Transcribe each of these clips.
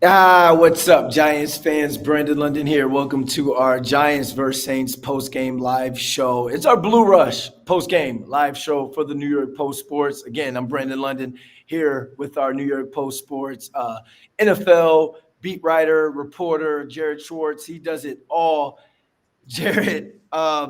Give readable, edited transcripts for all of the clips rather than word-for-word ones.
What's up, Giants fans? Brandon London here. Welcome to our Giants vs. Saints post-game live show. It's our Blue Rush post-game live show for the New York Post Sports. Again, I'm Brandon London here with our New York Post Sports NFL beat writer, reporter, Jared Schwartz. He does it all. Jared, a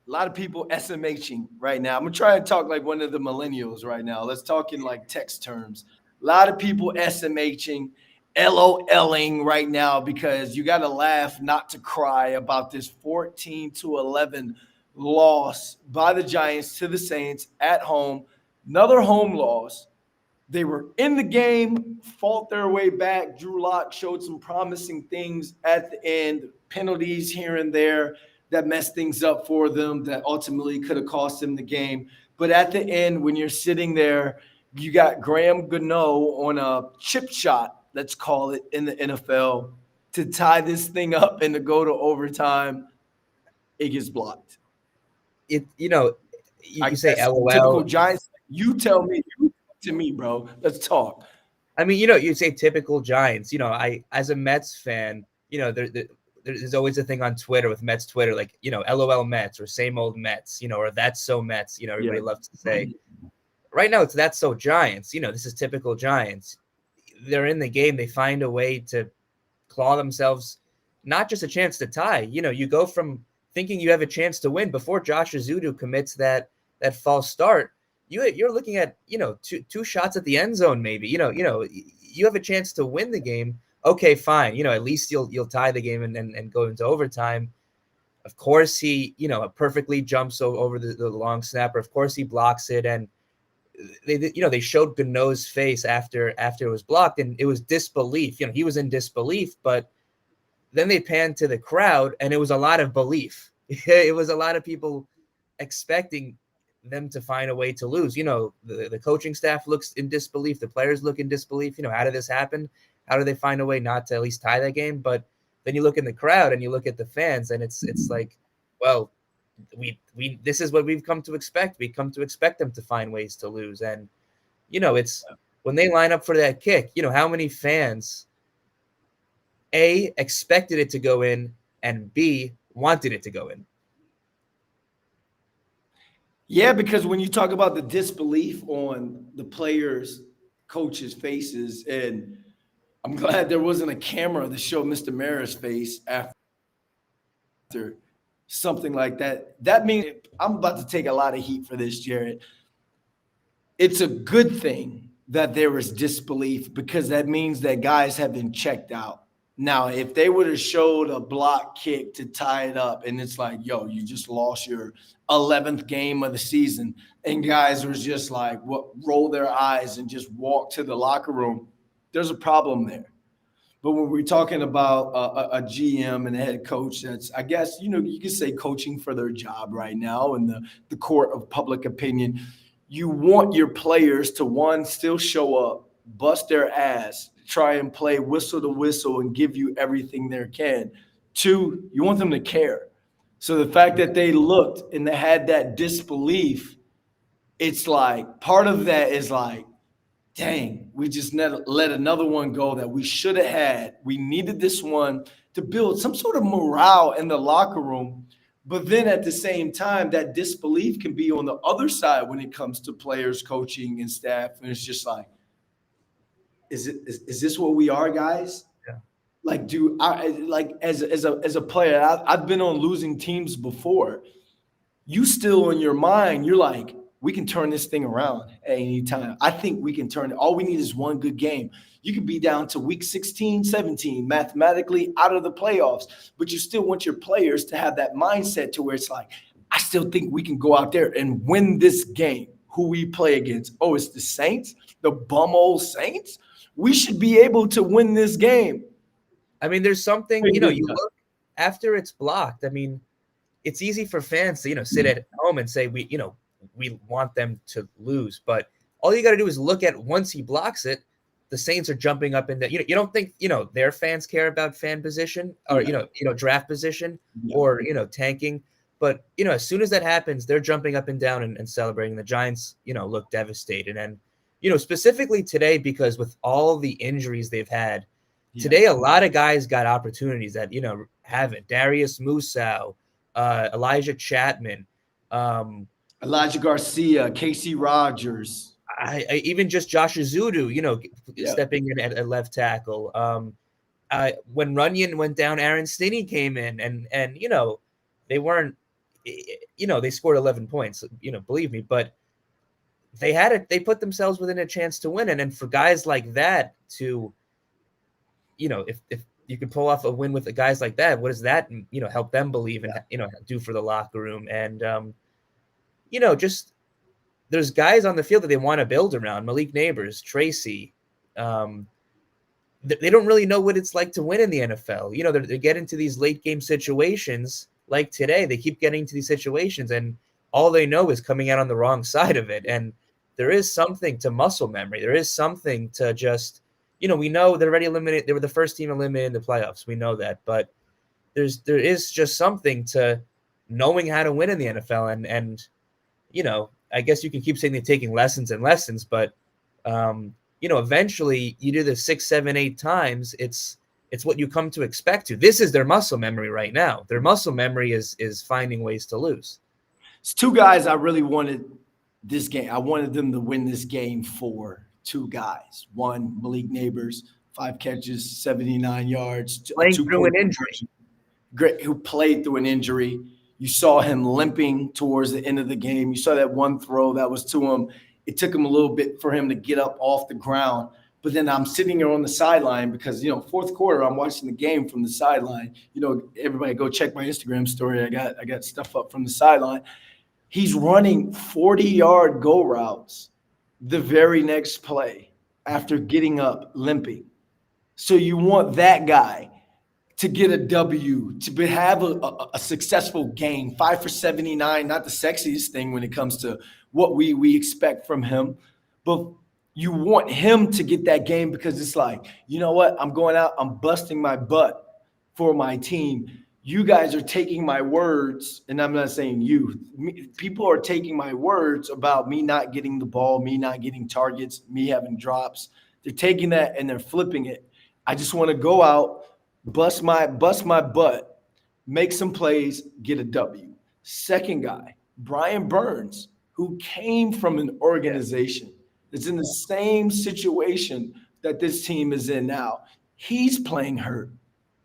lot of people SMHing right now. I'm going to try and talk like one of the millennials right now. Let's talk in like text terms. A lot of people SMHing. LOLing right now because you got to laugh not to cry about this 14-11 loss by the Giants to the Saints at home. Another home loss. They were in the game, fought their way back. Drew Lock showed some promising things at the end, penalties here and there that messed things up for them that ultimately could have cost them the game. But at the end, when you're sitting there, you got Graham Gano on a chip shot, let's call it, in the NFL to tie this thing up and to go to overtime. It gets blocked. You say LOL. Typical Giants. You tell me. You to me, bro. Let's talk. I mean, you say typical Giants. I as a Mets fan, there's always a thing on Twitter with Mets Twitter, like, LOL Mets or same old Mets, or that's so Mets, everybody loves to say. Right now, it's that's so Giants. This is typical Giants. They're in the game. They find a way to claw themselves, not just a chance to tie. You go from thinking you have a chance to win before Josh Azudu commits that false start. You're looking at, two shots at the end zone, maybe, you have a chance to win the game. Okay, fine. At least you'll tie the game and go into overtime. Of course, he, perfectly jumps over the long snapper. Of course, he blocks it. And they showed Gano's face after it was blocked, and it was disbelief. He was in disbelief, but then they panned to the crowd, and it was a lot of belief. It was a lot of people expecting them to find a way to lose. The coaching staff looks in disbelief. The players look in disbelief. How did this happen? How do they find a way not to at least tie that game? But then you look in the crowd and you look at the fans, and it's like, well, we this is what we've come to expect. We come to expect them to find ways to lose. And it's when they line up for that kick, how many fans A, expected it to go in, and B, wanted it to go in. Yeah, because when you talk about the disbelief on the players, coaches' faces, and I'm glad there wasn't a camera to show Mr. Mara's face after something like that. That means I'm about to take a lot of heat for this, Jared. It's a good thing that there was disbelief because that means that guys have been checked out. Now, if they would have showed a block kick to tie it up and it's like, yo, you just lost your 11th game of the season, and guys was just like, roll their eyes and just walk to the locker room, there's a problem there. But when we're talking about a GM and a head coach that's, I guess, you could say coaching for their job right now in the court of public opinion, you want your players to, one, still show up, bust their ass, try and play whistle to whistle and give you everything they can. Two, you want them to care. So the fact that they looked and they had that disbelief, it's like part of that is like, dang, we just let another one go that we should have had. We needed this one to build some sort of morale in the locker room. But then at the same time, that disbelief can be on the other side when it comes to players, coaching, and staff. And it's just like, is this what we are, guys? Yeah. Like, as a player, I've been on losing teams before. You still in your mind, you're like, we can turn this thing around at any time. I think we can turn it. All we need is one good game. You could be down to week 16, 17, mathematically out of the playoffs, but you still want your players to have that mindset to where it's like, I still think we can go out there and win this game. Who we play against? Oh, it's the Saints, the bum old Saints. We should be able to win this game. I mean, there's something, you look after it's blocked. I mean, it's easy for fans to, sit at home and say, we want them to lose. But all you got to do is look at once he blocks it, the Saints are jumping up in the, you don't think, their fans care about fan position or, draft position or, tanking. But, as soon as that happens, they're jumping up and down and celebrating. The Giants, look devastated. And, specifically today, because with all the injuries they've had, Today, a lot of guys got opportunities that, haven't. Darius Musow, Elijah Chapman, Elijah Garcia, Casey Rogers. Even just Josh Azudu, stepping in at left tackle. When Runyon went down, Aaron Stinney came in, and they weren't, they scored 11 points, believe me, but they put themselves within a chance to win. And then for guys like that to, if you can pull off a win with the guys like that, what does that, help them believe and, do for the locker room? And, just there's guys on the field that they want to build around. Malik Neighbors, Tracy, they don't really know what it's like to win in the NFL. They get into these late game situations like today. They keep getting into these situations, and all they know is coming out on the wrong side of it. And there is something to muscle memory. There is something to just, we know they're already eliminated. They were the first team eliminated in the playoffs. We know that, but there is just something to knowing how to win in the NFL. And I guess you can keep saying they're taking lessons and lessons, but eventually you do this 6, 7, 8 times. It's what you come to expect to. This is their muscle memory right now. Their muscle memory is finding ways to lose. It's 2 guys I really wanted this game. I wanted them to win this game for 2 guys. One, Malik Neighbors, 5 catches, 79 yards. Playing through an injury. Great, who played through an injury. You saw him limping towards the end of the game. You saw that one throw that was to him. It took him a little bit for him to get up off the ground. But then I'm sitting here on the sideline because, fourth quarter, I'm watching the game from the sideline. Everybody go check my Instagram story. I got stuff up from the sideline. He's running 40-yard go routes the very next play after getting up limping. So you want that guy to get a W, to have a successful game, 5 for 79, not the sexiest thing when it comes to what we expect from him. But you want him to get that game because it's like, you know what? I'm going out, I'm busting my butt for my team. You guys are taking my words, and I'm not saying you. People are taking my words about me not getting the ball, me not getting targets, me having drops. They're taking that and they're flipping it. I just want to go out, bust my butt, make some plays, get a W. Second guy, Brian Burns, who came from an organization that's in the same situation that this team is in now. He's playing hurt.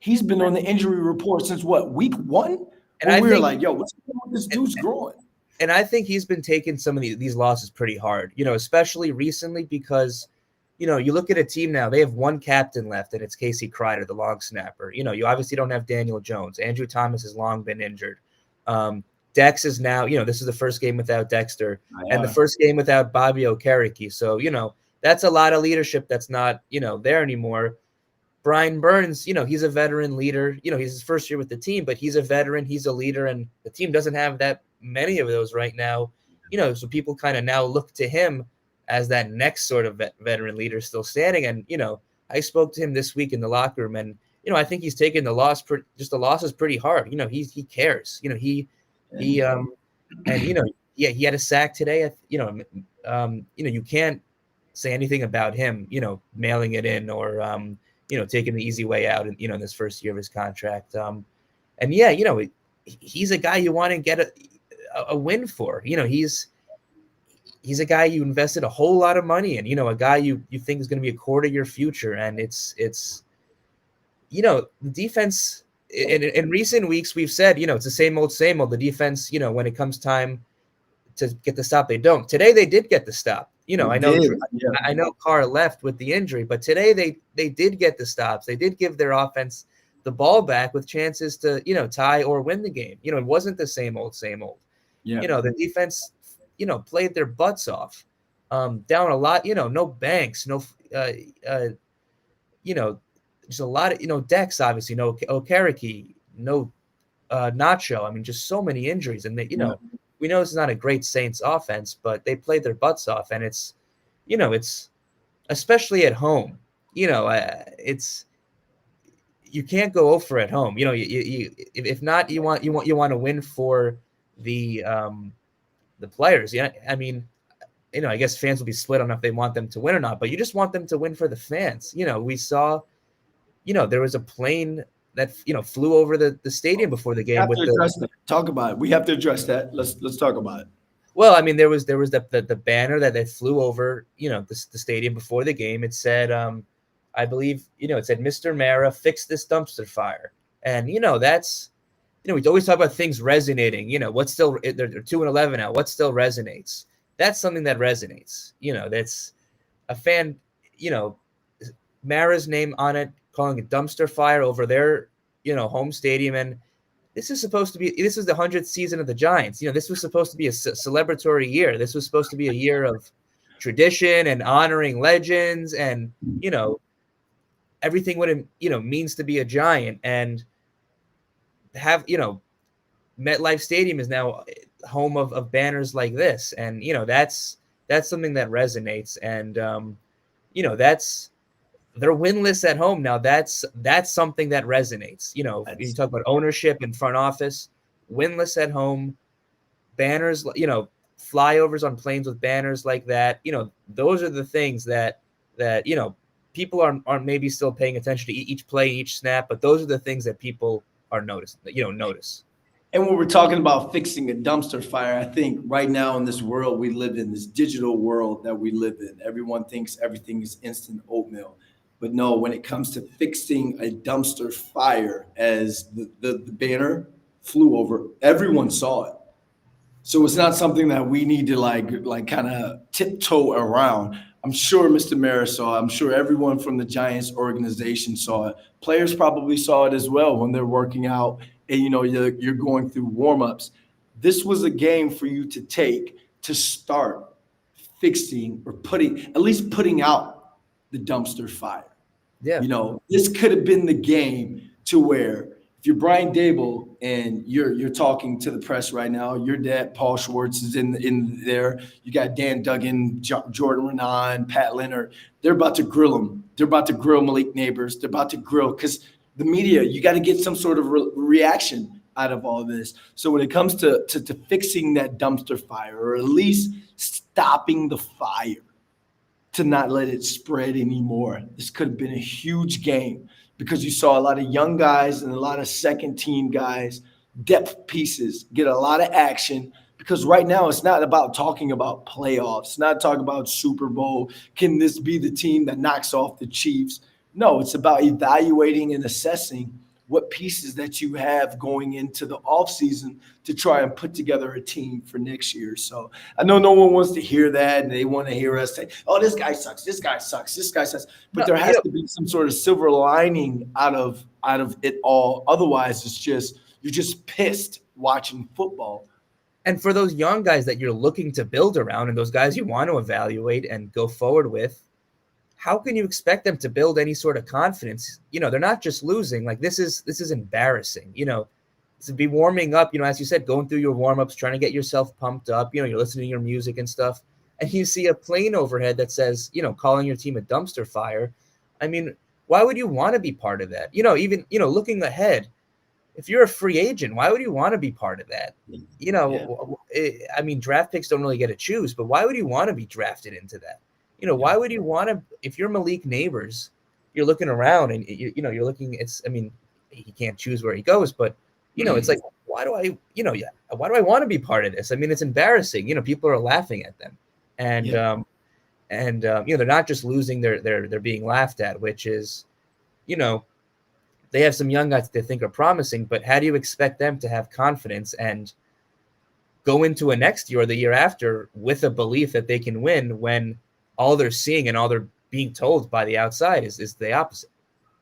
He's been on the injury report since week 1? And we were like, yo, what's going on with this dude's groin? And I think he's been taking some of these losses pretty hard, especially recently because, you look at a team now, they have 1 captain left, and it's Casey Kreider, the long snapper. You obviously don't have Daniel Jones. Andrew Thomas has long been injured. Dex is now, this is the first game without Dexter and the first game without Bobby Okereke. So, that's a lot of leadership that's not, there anymore. Brian Burns, he's a veteran leader. He's his first year with the team, but he's a veteran. He's a leader, and the team doesn't have that many of those right now. So people kind of now look to him as that next sort of veteran leader still standing. And, I spoke to him this week in the locker room, and, I think he's taken the losses pretty hard. He cares. He had a sack today. You can't say anything about him, mailing it in or, taking the easy way out, in this first year of his contract. He's a guy you want to get a win for. He's a guy you invested a whole lot of money in. A guy you think is going to be a core to your future, and it's the defense. In recent weeks, we've said it's the same old. The defense, when it comes time to get the stop, they don't. Today they did get the stop. I know Carr left with the injury, but today they did get the stops. They did give their offense the ball back with chances to, tie or win the game. It wasn't the same old. Yeah. The defense, played their butts off. Down a lot, no Banks, no just a lot of, Dex, obviously, no Okereke, no Nacho. I mean, just so many injuries. And we know it's not a great Saints offense, but they played their butts off, and it's especially at home. It's you can't go over at home. If not, you want to win for the players. Yeah, I mean, I guess fans will be split on if they want them to win or not, but you just want them to win for the fans. We saw there was a plane that flew over the stadium before the We game have with to address that. Talk about it. We have to address that. Let's talk about it. Well, I mean, there was the banner that flew over, the stadium before the game. It said, I believe, it said, "Mr. Mara, fix this dumpster fire." And that's, we always talk about things resonating. What's still, they're 2-11 now. What still resonates? That's something that resonates. That's a fan. Mara's name on it, calling it dumpster fire over their home stadium. And this is the 100th season of the Giants. This was supposed to be a celebratory year. This was supposed to be a year of tradition and honoring legends and, everything what it, means to be a Giant. And have, MetLife Stadium is now home of banners like this. And, that's something that resonates. And, that's, they're winless at home now. That's something that resonates. You talk about ownership and front office, winless at home, banners, flyovers on planes with banners like that. Those are the things that people aren't maybe still paying attention to each play, each snap, but those are the things that people are notice. And when we're talking about fixing a dumpster fire, I think right now in this world we live in, this digital world that we live in, everyone thinks everything is instant oatmeal. But no, when it comes to fixing a dumpster fire, as the banner flew over, everyone saw it. So it's not something that we need to like kind of tiptoe around. I'm sure Mr. Maris saw it. I'm sure everyone from the Giants organization saw it. Players probably saw it as well when they're working out and you're going through warm-ups. This was a game for you to take to start fixing or at least putting out the dumpster fire. Yeah. This could have been the game to where if you're Brian Dable and you're talking to the press right now, your dad, Paul Schwartz, is in there. You got Dan Duggan, Jordan Renan, Pat Leonard. They're about to grill him. They're about to grill Malik Neighbors. They're about to grill because the media, you got to get some sort of reaction out of all this. So when it comes to fixing that dumpster fire, or at least stopping the fire, to not let it spread anymore. This could have been a huge game because you saw a lot of young guys and a lot of second team guys, depth pieces, get a lot of action because right now it's not about talking about playoffs. It's not talking about Super Bowl. Can this be the team that knocks off the Chiefs? No, it's about evaluating and assessing what pieces that you have going into the offseason to try and put together a team for next year. So I know no one wants to hear that, and they want to hear us say, oh, this guy sucks, this guy sucks, this guy sucks. But there has to be some sort of silver lining out of it all. Otherwise, you're just pissed watching football. And for those young guys that you're looking to build around and those guys you want to evaluate and go forward with, how can you expect them to build any sort of confidence? They're not just losing. Like this is embarrassing. To be warming up, as you said, going through your warm-ups, trying to get yourself pumped up, you're listening to your music and stuff, and you see a plane overhead that says, calling your team a dumpster fire. I mean, why would you want to be part of that? Even, looking ahead, if you're a free agent, why would you want to be part of that? I mean, draft picks don't really get to choose, but why would you want to be drafted into that? Why would you want to, if you're Malik Neighbors, you're looking around and you're looking, he can't choose where he goes, but it's like, why do I want to be part of this? I mean, it's embarrassing. People are laughing at them, and they're not just losing; they're being laughed at, which is, they have some young guys that they think are promising, but how do you expect them to have confidence and go into a next year or the year after with a belief that they can win when all they're seeing and all they're being told by the outside is the opposite?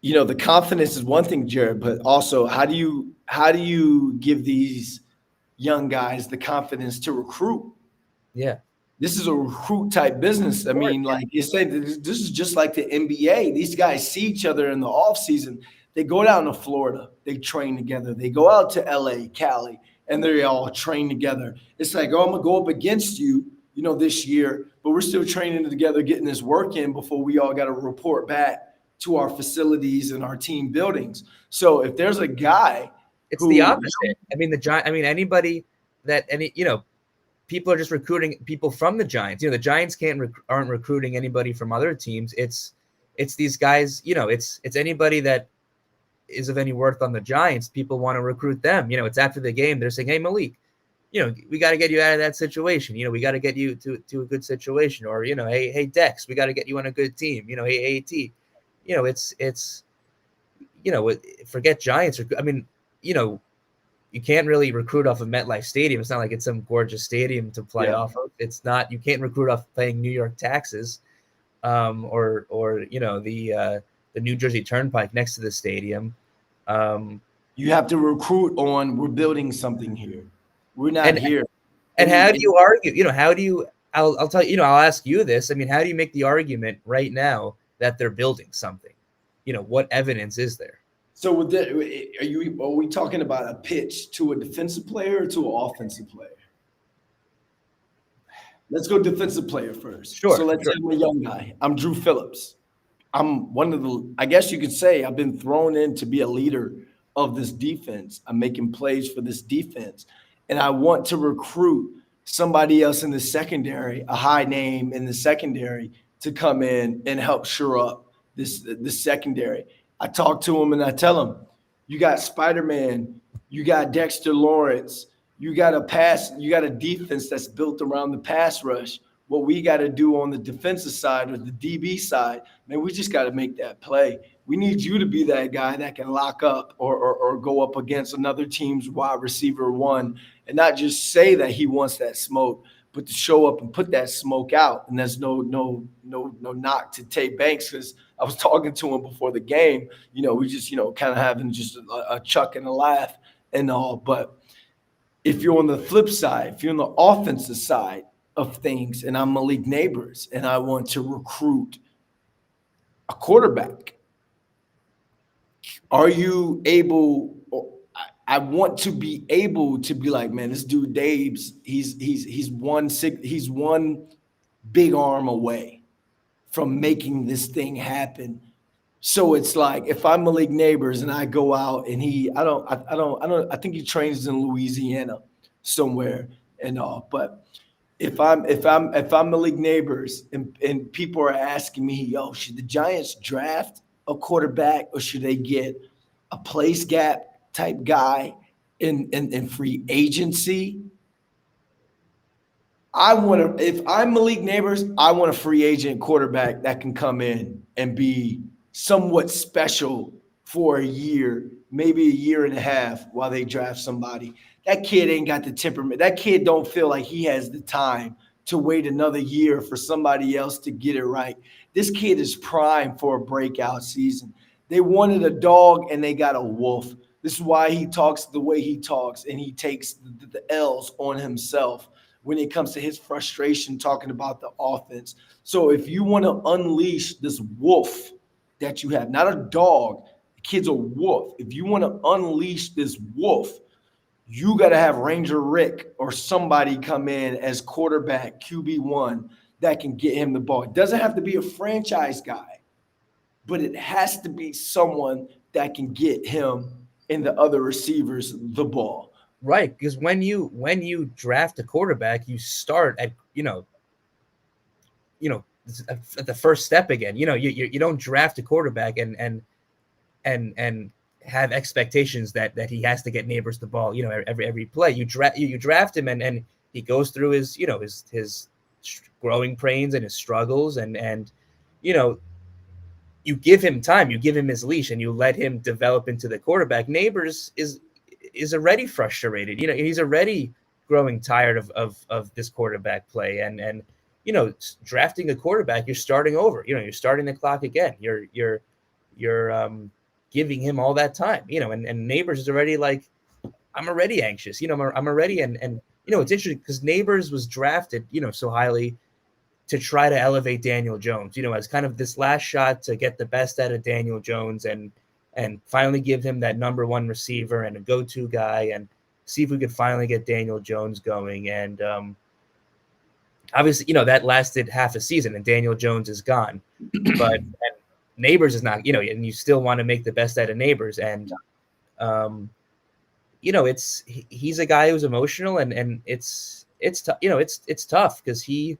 The confidence is one thing, Jared, but also how do you give these young guys the confidence to recruit? Yeah. This is a recruit type business. I mean, like you said, this is just like the NBA. These guys see each other in the off season. They go down to Florida. They train together. They go out to LA, Cali, and they all train together. It's like, oh, I'm going to go up against you, this year, but we're still training together, getting this work in before we all got to report back to our facilities and our team buildings. So if there's a guy, it's the opposite. I mean, anybody that people are just recruiting people from the Giants. The Giants aren't recruiting anybody from other teams. It's it's these guys, it's anybody that is of any worth on the Giants. People want to recruit them. It's after the game. They're saying, hey, Malik, we got to get you out of that situation. We got to get you to a good situation. Or, hey, Dex, we got to get you on a good team. Hey, AT. It's forget Giants. I mean, you can't really recruit off of MetLife Stadium. It's not like it's some gorgeous stadium to play off of. It's not. You can't recruit off paying New York taxes, or the New Jersey Turnpike next to the stadium. You have to recruit on. We're building something here. We're not here. And how do you argue? How do you? I'll tell you. I'll ask you this. I mean, how do you make the argument right now that they're building something? What evidence is there? So with that, are we talking about a pitch to a defensive player or to an offensive player? Let's go defensive player first. Sure. So let's say I'm a young guy. I'm Drew Phillips. I'm one of the, I guess you could say I've been thrown in to be a leader of this defense. I'm making plays for this defense. And I want to recruit somebody else in the secondary, a high name in the secondary, to come in and help shore up the secondary. I talk to him and I tell him, you got Spider-Man, you got Dexter Lawrence, you got a defense that's built around the pass rush. What we got to do on the defensive side or the DB side, man, we just got to make that play. We need you to be that guy that can lock up or go up against another team's wide receiver one and not just say that he wants that smoke, but to show up and put that smoke out. And there's no knock to Tay Banks, because I was talking to him before the game. We just, kind of having just a chuck and a laugh and all. But if you're on the flip side, if you're on the offensive side of things, and I'm Malik Neighbors, and I want to recruit a quarterback, are you able? I want to be able to be like, man, this dude Dabes, he's one big arm away from making this thing happen. So it's like, if I'm Malik Neighbors and I go out and I think he trains in Louisiana somewhere and all, but if I'm Malik Neighbors and people are asking me, yo, should the Giants draft a quarterback or should they get a place gap type guy in free agency? If I'm Malik Neighbors, I want a free agent quarterback that can come in and be somewhat special for a year, maybe a year and a half while they draft somebody. That kid ain't got the temperament. That kid don't feel like he has the time to wait another year for somebody else to get it right. This kid is primed for a breakout season. They wanted a dog and they got a wolf. This is why he talks the way he talks, and he takes the L's on himself when it comes to his frustration talking about the offense. So if you want to unleash this wolf that you have, not a dog, the kid's a wolf. If you want to unleash this wolf, you got to have Ranger Rick or somebody come in as quarterback, QB1, that can get him the ball. It doesn't have to be a franchise guy, but it has to be someone that can get him and the other receivers the ball. Right, because when you draft a quarterback, you start at at the first step again. You don't draft a quarterback and have expectations that he has to get Neighbors the ball. Every play you draft him and he goes through his his growing pains and his struggles and you give him time, you give him his leash, and you let him develop into the quarterback. Neighbors is already frustrated. He's already growing tired of this quarterback play. And drafting a quarterback, you're starting over. You're starting the clock again. You're giving him all that time. And Neighbors is already like, I'm already anxious. I'm already and it's interesting because Neighbors was drafted so highly to try to elevate Daniel Jones, as kind of this last shot to get the best out of Daniel Jones and finally give him that number one receiver and a go-to guy and see if we could finally get Daniel Jones going. And obviously, that lasted half a season and Daniel Jones is gone, but Neighbors is not, and you still want to make the best out of Neighbors. And, he's a guy who's emotional and it's tough because he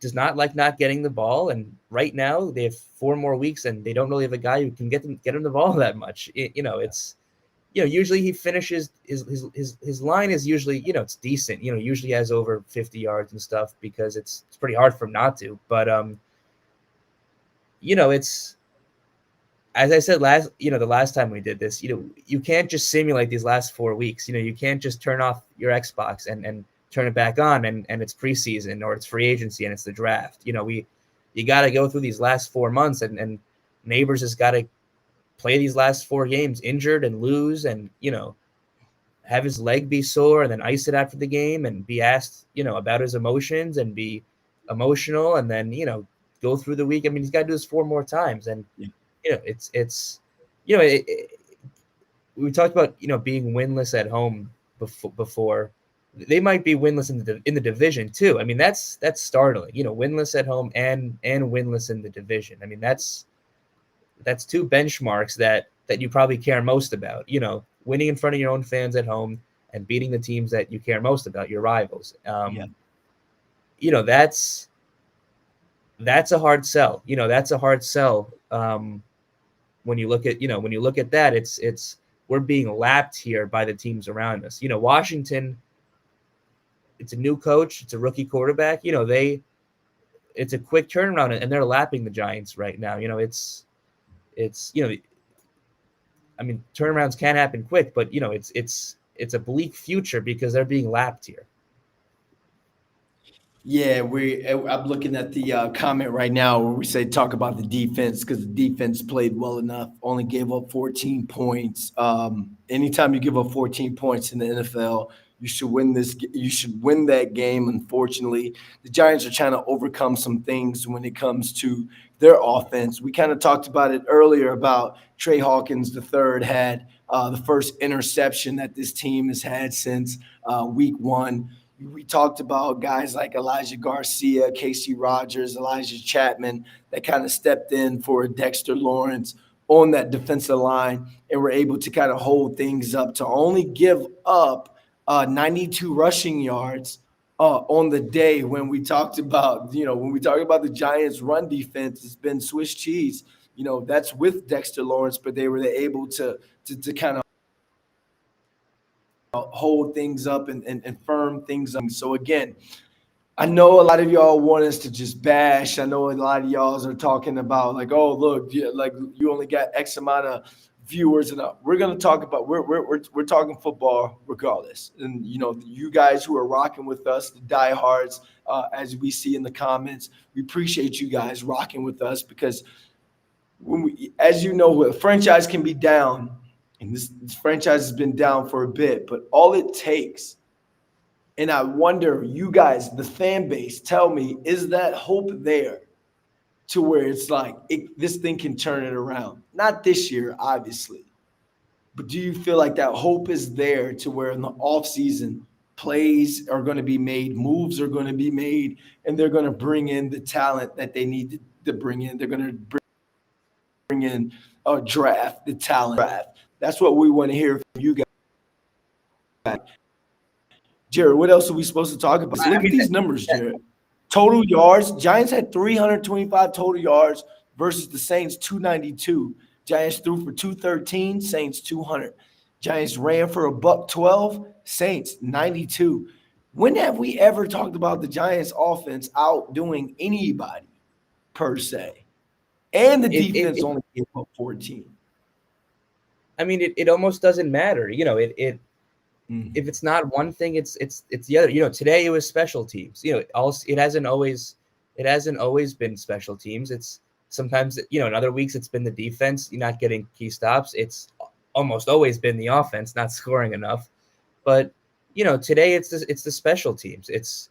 does not like not getting the ball. And right now they have 4 more weeks and they don't really have a guy who can get him the ball that much. It's, usually he finishes his line is usually, it's decent, usually has over 50 yards and stuff because it's pretty hard for him not to. But, it's, as I said the last time we did this, you can't just simulate these last 4 weeks. You can't just turn off your Xbox and turn it back on and it's preseason or it's free agency and it's the draft. You got to go through these last 4 months and Neighbors has got to play these last 4 games injured and lose and, have his leg be sore and then ice it after the game and be asked, about his emotions and be emotional and then, go through the week. I mean, he's got to do this 4 more times. And, we talked about, being winless at home before. They might be winless in the division too. I mean, that's startling, winless at home and winless in the division. I mean, that's 2 benchmarks that you probably care most about, winning in front of your own fans at home and beating the teams that you care most about, your rivals. That's a hard sell. That's a hard sell. When you look at that, it's we're being lapped here by the teams around us. Washington, it's a new coach, it's a rookie quarterback. It's a quick turnaround and they're lapping the Giants right now. It's I mean, turnarounds can happen quick, but it's a bleak future because they're being lapped here. Yeah, I'm looking at the comment right now where we say talk about the defense because the defense played well enough, only gave up 14 points. Anytime you give up 14 points in the NFL, you should win that game. Unfortunately, the Giants are trying to overcome some things when it comes to their offense. We kind of talked about it earlier about Trey Hawkins III had the first interception that this team has had since week 1. We talked about guys like Elijah Garcia, Casey Rogers, Elijah Chapman that kind of stepped in for Dexter Lawrence on that defensive line and were able to kind of hold things up to only give up 92 rushing yards on the day when we talked about, the Giants' run defense, it's been Swiss cheese. That's with Dexter Lawrence, but they were able to kind of hold things up and firm things up. So again, I know a lot of y'all want us to just bash. I know a lot of y'all are talking about like, oh, look, like you only got X amount of viewers, and we're gonna talk about we're talking football regardless. And you guys who are rocking with us, the diehards, as we see in the comments, we appreciate you guys rocking with us because as a franchise can be down. And this franchise has been down for a bit, but all it takes, and I wonder, you guys, the fan base, tell me, is that hope there to where it's like this thing can turn it around? Not this year, obviously, but do you feel like that hope is there to where in the offseason plays are going to be made, moves are going to be made, and they're going to bring in the talent that they need to bring in? They're going to bring in a draft, the talent draft. That's what we want to hear from you guys. Jared, what else are we supposed to talk about? Look at these numbers, Jared. Total yards. Giants had 325 total yards versus the Saints 292. Giants threw for 213, Saints 200. Giants ran for $112, Saints 92. When have we ever talked about the Giants offense outdoing anybody per se? And the defense only gave up 14. I mean, it almost doesn't matter. If it's not one thing, it's the other. Today it was special teams. It hasn't always been special teams. It's sometimes, in other weeks it's been the defense, you're not getting key stops. It's almost always been the offense not scoring enough. But today it's the special teams. It's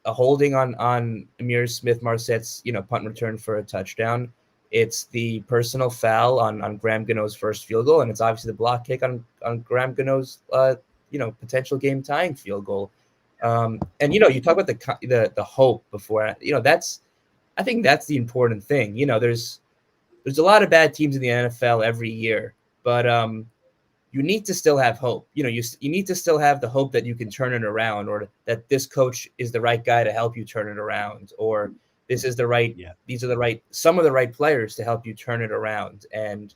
a holding on Amir Smith-Marsette's punt return for a touchdown. It's the personal foul on Graham Gano's first field goal, and it's obviously the block kick on Graham Gano's potential game tying field goal. And you talk about the hope before. I think that's the important thing. There's a lot of bad teams in the NFL every year, but you need to still have hope. You need to still have the hope that you can turn it around, or that this coach is the right guy to help you turn it around, or these are the right some of the right players to help you turn it around. And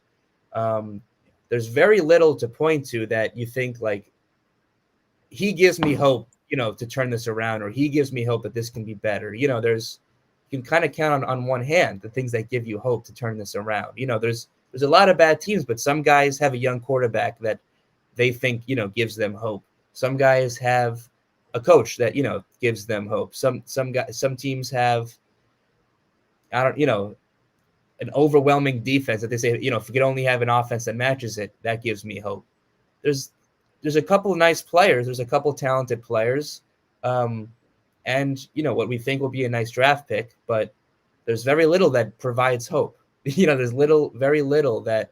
there's very little to point to that you think like, he gives me hope, to turn this around, or he gives me hope that this can be better. You can kind of count on one hand the things that give you hope to turn this around. There's a lot of bad teams, but some guys have a young quarterback that they think, gives them hope. Some guys have a coach that, gives them hope. Some teams have, an overwhelming defense that they say, if we could only have an offense that matches it, that gives me hope. There's a couple of nice players. There's a couple talented players. And, what we think will be a nice draft pick, but there's very little that provides hope. There's very little that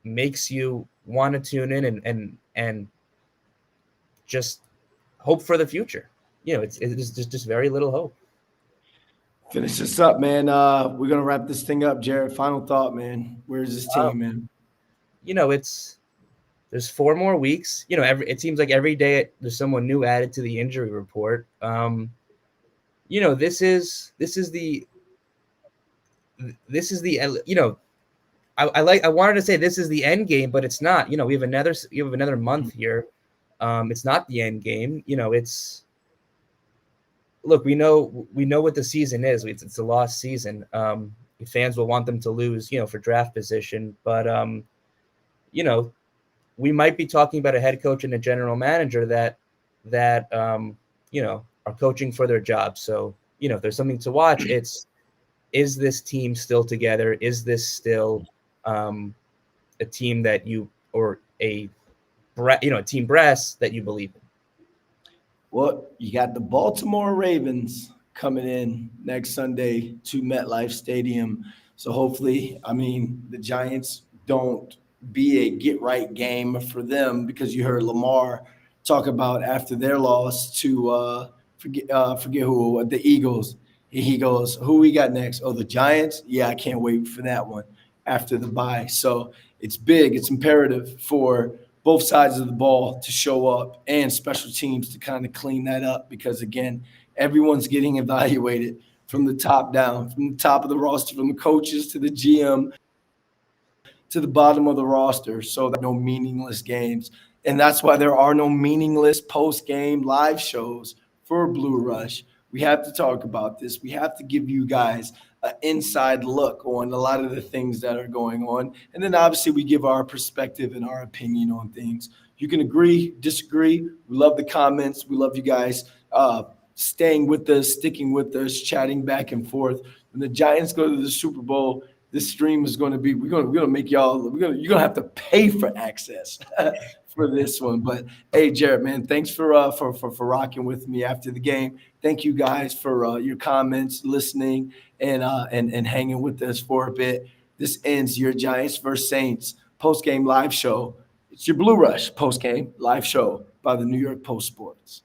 makes you want to tune in and just hope for the future. It's just very little hope. Finish this up, man. We're going to wrap this thing up, Jared. Final thought, man. Where's this team, man? There's 4 more weeks. It seems like every day there's someone new added to the injury report. This is the I wanted to say this is the end game, but it's not. We have another month here. It's not the end game. Look, we know what the season is. It's a lost season. Fans will want them to lose, for draft position, but we might be talking about a head coach and a general manager that are coaching for their job. So, if there's something to watch, is this team still together? Is this still a team that a team brass that you believe in? Well, you got the Baltimore Ravens coming in next Sunday to MetLife Stadium. So hopefully, the Giants don't be a get-right game for them, because you heard Lamar talk about after their loss to forget who, the Eagles. He goes, who we got next? Oh, the Giants? Yeah, I can't wait for that one after the bye. So it's big. It's imperative for both sides of the ball to show up, and special teams to kind of clean that up, because, again, everyone's getting evaluated from the top down, from the top of the roster, from the coaches to the GM to the bottom of the roster. So there are no meaningless games. And that's why there are no meaningless post-game live shows for Blue Rush. We have to talk about this. We have to give you guys an inside look on a lot of the things that are going on. And then obviously we give our perspective and our opinion on things. You can agree, disagree. We love the comments. We love you guys staying with us, sticking with us, chatting back and forth. When the Giants go to the Super Bowl, this stream is going to be, we're going to make y'all, you're going to have to pay for access for this one. But hey, Jared, man, thanks for rocking with me after the game. Thank you guys for your comments, listening, and hanging with us for a bit. This ends your Giants vs. Saints post-game live show. It's your Blue Rush post-game live show by the New York Post Sports.